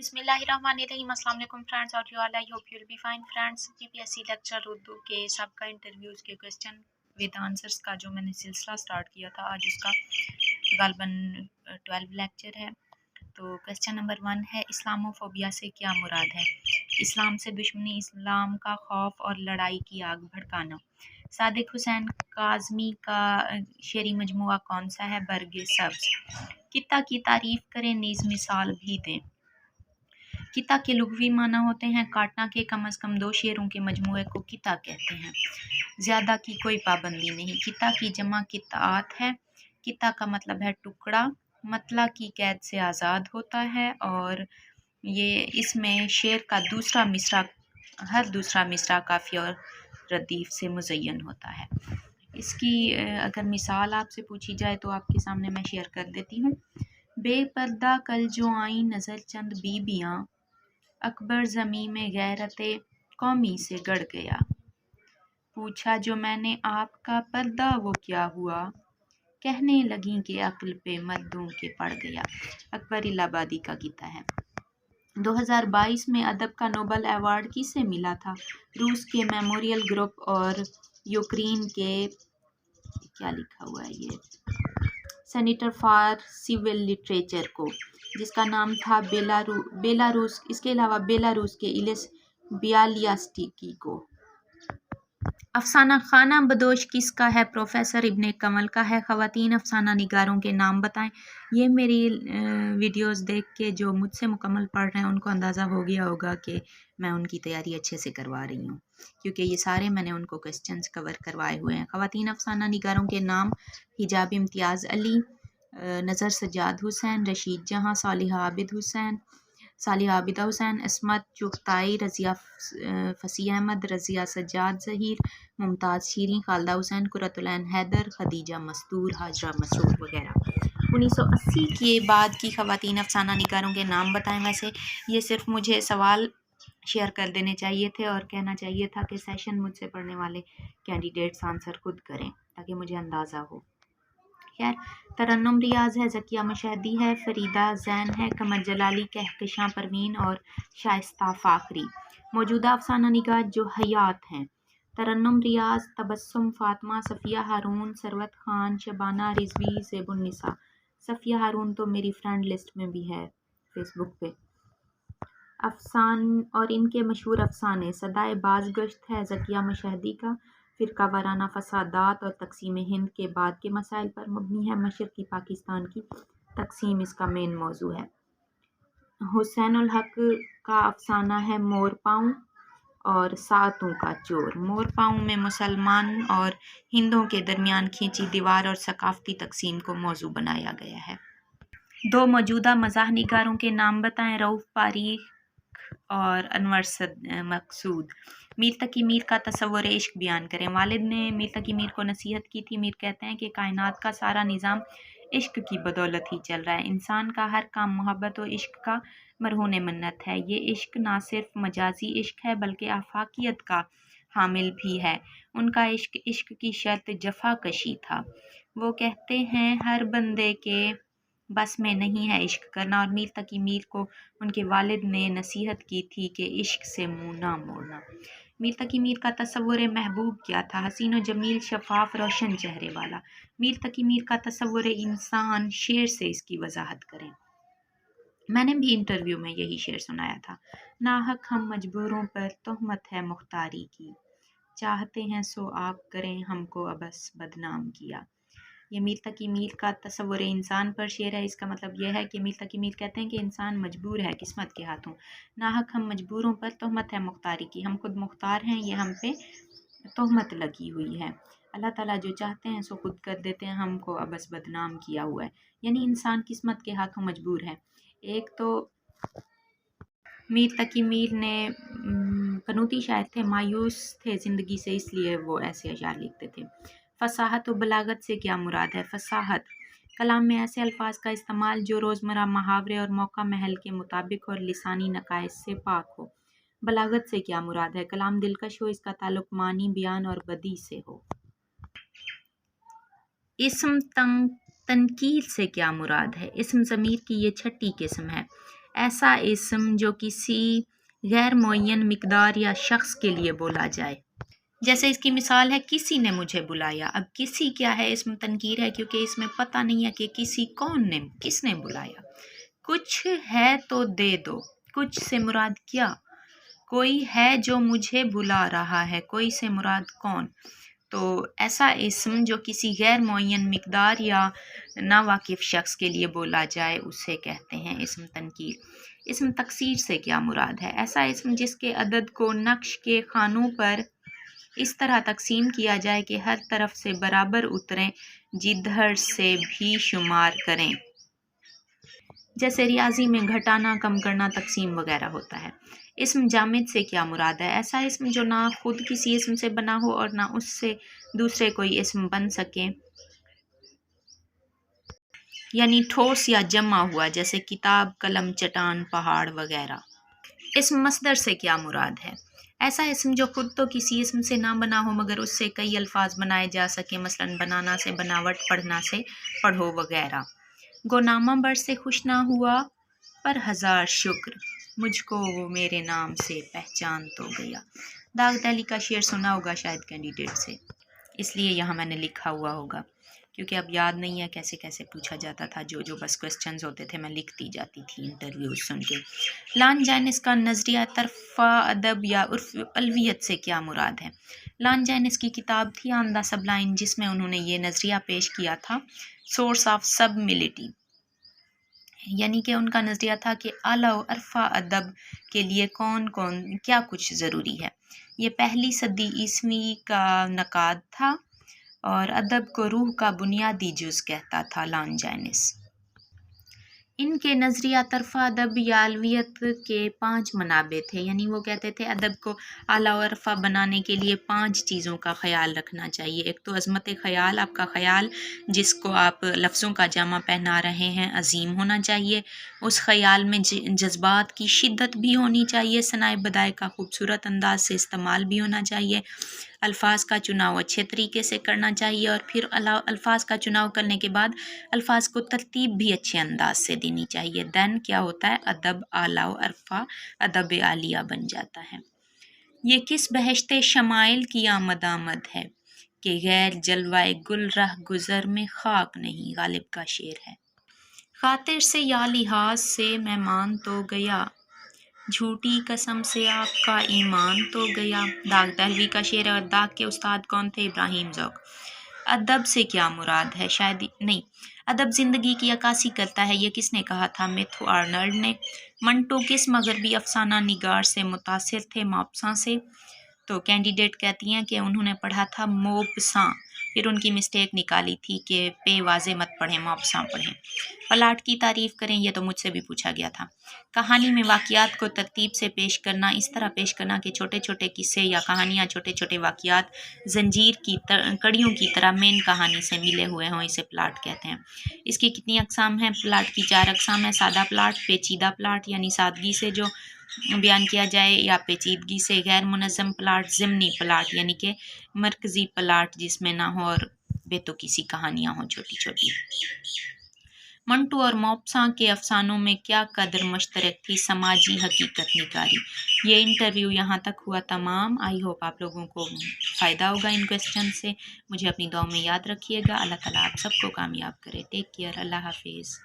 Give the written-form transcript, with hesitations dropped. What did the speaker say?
बिस्मिल्लाहिर्रहमानिर्रहीम। अस्सलाम वालेकुम फ्रेंड्स और you all, I hope you will be fine friends. GPSC lecture Urdu के सबका इंटरव्यूज़ के क्वेश्चन विद आंसर्स का जो मैंने सिलसिला स्टार्ट किया था, आज उसका गालबन 12 लेक्चर है। तो क्वेश्चन नंबर 1 है, इस्लामोफोबिया से क्या मुराद है? इस्लाम से दुश्मनी, इस्लाम का खौफ और लड़ाई की आग भड़काना। सादिक हुसैन काज़मी का शेरी मजमुआ कौन सा है? बरगे सब्ज़। किता की तारीफ़ करें, नीज़ मिसाल भी दें। किता के लुग़वी माना होते हैं काटना के, कम अज़ कम 2 शेरों के मजमूए को किता कहते हैं। ज़्यादा की कोई पाबंदी नहीं। किता की जमा कितात है। किता का मतलब है टुकड़ा। मतला की कैद से आज़ाद होता है और ये इसमें शेर का हर दूसरा मिसरा काफ़ी और रदीफ़ से मुज़य्यन होता है। इसकी अगर मिसाल आपसे पूछी जाए तो आपके सामने मैं शेयर कर देती हूँ। बेपर्दा कल जो आई नज़र चंद बीबियाँ, अकबर ज़मीं में गैरते कौमी से गड़ गया। पूछा जो मैंने आपका पर्दा वो क्या हुआ, कहने लगी कि अक्ल पे मर्दों के पड़ गया। अकबर इलाहाबादी का गीता है। 2022 में अदब का नोबेल अवार्ड किसे मिला था? रूस के मेमोरियल ग्रुप और यूक्रेन के, क्या लिखा हुआ है ये, सेंटर फॉर सिविल लिटरेचर को, जिसका नाम था बेलारूस। इसके अलावा बेलारूस के इलिस बियालियास्टिकी को। अफसाना खाना बदोश किसका है? प्रोफेसर इब्ने कमल का है। ख़वातीन अफसाना निगारों के नाम बताएं। ये मेरी वीडियोस देख के जो मुझसे मुकम्मल पढ़ रहे हैं उनको अंदाज़ा हो गया होगा कि मैं उनकी तैयारी अच्छे से करवा रही हूँ, क्योंकि ये सारे मैंने उनको क्वेश्चंस कवर करवाए हुए हैं। ख़वातीन अफसाना निगारों के नाम: हिजाब इम्तियाज़ अली, नज़र सज्जाद हुसैन, रशीद जहाँ, सालिहा आबिदा हुसैन, अस्मत चुगताई, रज़िया फसी अहमद, रज़िया सज्जाद ज़हीर, मुमताज़ शीरीं, खालदा हुसैन, कुरतुलैन हैदर, खदीजा मस्तूर, हाजरा मसरूर वगैरह। 1980 के बाद की ख़वातीन अफसाना निगारों के नाम बताएं। वैसे ये सिर्फ मुझे सवाल शेयर कर देने चाहिए थे और कहना चाहिए था कि सेशन मुझसे पढ़ने वाले कैंडिडेट्स आंसर खुद करें ताकि मुझे अंदाज़ा हो। खैर, तरन्नुम रियाज़ है, ज़किया मुशहदी है, फरीदा जैन है, कमर जलाली, कहकशां परवीन और शाइस्ता फ़ाखरी। मौजूदा अफसाना निगार जो हयात हैं: तरन्नुम रियाज़, तबस्सुम फ़ातिमा, सफ़िया हारून, सरवत ख़ान, शबाना रिज़वी, ज़ेबुन्निसा। सफ़िया हारून तो मेरी फ्रेंड लिस्ट में भी है फेसबुक पे। अफसान और इनके मशहूर अफसाने: सदाए बाज़गश्त है ज़किया मुशहदी का, फ़िरका वाराना फ़सादात और तक़सीम हिंद के बाद के मसाइल पर मबनी है। मशरक़ी पाकिस्तान की तक़सीम इसका मेन मौजू है। हुसैनुल हक का अफसाना है मोर पाँव और सातों का चोर। मोर पाँव में मुसलमान और हिंदुओं के दरमियान खींची दीवार और सकाफ़ती तक़सीम को मौजू बनाया गया है। 2 मौजूदा मज़ाह निगारों के नाम बताएं। रऊफ़ पारीख और अनवर मकसूद। मीर तकी मीर का तसव्वुर इश्क बयान करें। वालिद ने मीर तकी मीर को नसीहत की थी। मीर कहते हैं कि कायनात का सारा निज़ाम इश्क की बदौलत ही चल रहा है। इंसान का हर काम मोहब्बत और इश्क का मरहून मन्नत है। ये इश्क ना सिर्फ मजाजी इश्क है बल्कि आफाकियत का हामिल भी है। उनका इश्क की शर्त जफा कशी था। वो कहते हैं हर बंदे के बस में नहीं है इश्क करना, और मीर तकी मीर को उनके वालिद ने नसीहत की थी कि इश्क से मुंह ना मोड़ना। मीर तकी मीर का तसव्वुर महबूब क्या था? हसीन व जमील, शफाफ, रोशन चेहरे वाला। मीर तकी मीर का तसव्वुर इंसान, शेर से इसकी वजाहत करें। मैंने भी इंटरव्यू में यही शेर सुनाया था। नाहक हम मजबूरों पर तोहमत है मुख्तारी की, चाहते हैं सो आप करें हमको अबस बदनाम किया। ये मीर तकी मीर का तसव्वुर इंसान पर शेर है। इसका मतलब यह है कि मीर तकी मीर कहते हैं कि इंसान मजबूर है किस्मत के हाथों। नाहक हम मजबूरों पर तोहमत है मुख्तारी की, हम खुद मुख्तार हैं, ये हम पे तोहमत लगी हुई है। अल्लाह ताला जो चाहते हैं सो खुद कर देते हैं, हमको अबस बदनाम किया हुआ है। यानी इंसान किस्मत के हाथों मजबूर है। एक तो मीर तकी मीर ने कनूती शायर थे, मायूस थे ज़िंदगी से, इसलिए वो ऐसे अशार लिखते थे। फ़साहत व बलागत से क्या मुराद है? फ़साहत कलाम में ऐसे अल्फाज का इस्तेमाल जो रोज़मर्रा मुहावरे और मौका महल के मुताबिक और लिसानी नकाइस से पाक हो। बलागत से क्या मुराद है? कलाम दिलकश हो, इसका ताल्लुक मानी, बयान और बदी से हो। इस्म तनकीर से क्या मुराद है? इस्म ज़मीर की ये छठी किस्म है। ایسا اسم جو کسی غیر معین مقدار یا شخص کے لیے بولا جائے. جیسے اس کی مثال ہے کسی نے مجھے بلایا. اب کسی کیا ہے؟ اسم تنکیر ہے کیونکہ اس میں پتہ نہیں ہے کہ کسی کون نے کس نے بلایا. کچھ ہے تو دے دو. کچھ سے مراد کیا؟ کوئی ہے جو مجھے بلا رہا ہے. کوئی سے مراد کون؟ تو ایسا اسم جو کسی غیر معین مقدار یا ناواقف شخص کے لیے بولا جائے اسے کہتے ہیں اسم تنکیر. اسم تکسیر سے کیا مراد ہے؟ ایسا اسم جس کے عدد کو نقش کے خانوں پر اس طرح تقسیم کیا جائے کہ ہر طرف سے برابر اتریں، جدھر سے بھی شمار کریں. جیسے ریاضی میں گھٹانا، کم کرنا، تقسیم وغیرہ ہوتا ہے. اسم جامد سے کیا مراد ہے؟ ایسا اسم جو نہ خود کسی اسم سے بنا ہو اور نہ اس سے دوسرے کوئی اسم بن سکے، یعنی ٹھوس یا جمع ہوا، جیسے کتاب، قلم، چٹان، پہاڑ وغیرہ. اسم مصدر سے کیا مراد ہے؟ ایسا اسم جو خود تو کسی اسم سے نہ بنا ہو مگر اس سے کئی الفاظ بنائے جا سکیں، مثلا بنانا سے بناوٹ، پڑھنا سے پڑھو وغیرہ. گو نامہ بر سے خوش نہ ہوا پر ہزار شکر، مجھ کو وہ میرے نام سے پہچان تو گیا. داغ دہلی کا شعر سنا ہوگا شاید کینڈیڈیٹ سے، اس لیے یہاں میں نے لکھا ہوا ہوگا کیونکہ اب یاد نہیں ہے کیسے کیسے پوچھا جاتا تھا. جو بس کوسچنز ہوتے تھے میں لکھتی جاتی تھی انٹرویوز سن کے. لان جینس کا نظریہ طرفہ ادب یا عرف الویت سے کیا مراد ہے؟ لان جینس کی کتاب تھی آن دا سبلائم، جس میں انہوں نے یہ نظریہ پیش کیا تھا سورس آف سبملٹی، یعنی کہ ان کا نظریہ تھا کہ اعلیٰ و عرفہ ادب کے لیے کیا کچھ ضروری ہے. یہ پہلی صدی عیسوی کا نقاد تھا اور ادب کو روح کا بنیادی جز کہتا تھا لان جینس. ان کے نظریہ طرفہ ادب یا الویت کے 5 منابع تھے، یعنی وہ کہتے تھے ادب کو اعلیٰ و عرفہ بنانے کے لیے 5 چیزوں کا خیال رکھنا چاہیے. ایک تو عظمت خیال، آپ کا خیال جس کو آپ لفظوں کا جامع پہنا رہے ہیں عظیم ہونا چاہیے. اس خیال میں جذبات کی شدت بھی ہونی چاہیے. ثنائے بدائع کا خوبصورت انداز سے استعمال بھی ہونا چاہیے. الفاظ کا چناؤ اچھے طریقے سے کرنا چاہیے اور پھر الفاظ کا چناؤ کرنے کے بعد الفاظ کو ترتیب بھی اچھے انداز سے دینی چاہیے. دین کیا ہوتا ہے؟ ادب اعلیٰ و عرفہ ادب عالیہ بن جاتا ہے. یہ کس بہشت شمائل کی آمد ہے کہ غیر جلوہ گل رہ گزر میں خاک نہیں. غالب کا شعر ہے. خاطر سے یا لحاظ سے میں مان تو گیا، جھوٹی قسم سے آپ کا ایمان تو گیا. داغ دہلوی کا شعر ہے اور داغ کے استاد کون تھے؟ ابراہیم ذوق. ادب سے کیا مراد ہے؟ شاید نہیں. ادب زندگی کی عکاسی کرتا ہے، یہ کس نے کہا تھا؟ میتھو آرنلڈ نے. منٹو کس مغربی افسانہ نگار سے متاثر تھے؟ ماپساں سے. تو کینڈیڈیٹ کہتی ہیں کہ انہوں نے پڑھا تھا موپساں، پھر ان کی مسٹیک نکالی تھی کہ پے واضح مت پڑھیں، موپساں پڑھیں. پلاٹ کی تعریف کریں، یہ تو مجھ سے بھی پوچھا گیا تھا. کہانی میں واقعات کو ترتیب سے پیش کرنا، اس طرح پیش کرنا کہ چھوٹے چھوٹے قصے یا کہانیاں چھوٹے چھوٹے واقعات زنجیر کی کڑیوں کی طرح مین کہانی سے ملے ہوئے ہوں، اسے پلاٹ کہتے ہیں. اس کی کتنی اقسام ہیں؟ پلاٹ کی 4 اقسام ہیں. سادہ پلاٹ، پیچیدہ پلاٹ یعنی سادگی سے جو بیان کیا جائے یا پیچیدگی سے، غیر منظم پلاٹ، ضمنی پلاٹ یعنی کہ مرکزی پلاٹ جس میں نہ ہو اور بے تو کسی کہانیاں ہوں چھوٹی چھوٹی. منٹو اور موپساں کے افسانوں میں کیا قدر مشترک تھی؟ سماجی حقیقت نگاری. یہ انٹرویو یہاں تک ہوا تمام. آئی ہوپ آپ لوگوں کو فائدہ ہوگا ان کوسچن سے. مجھے اپنی دعاؤں میں یاد رکھیے گا. اللہ تعالیٰ آپ سب کو کامیاب کرے. Take care. اللہ حافظ.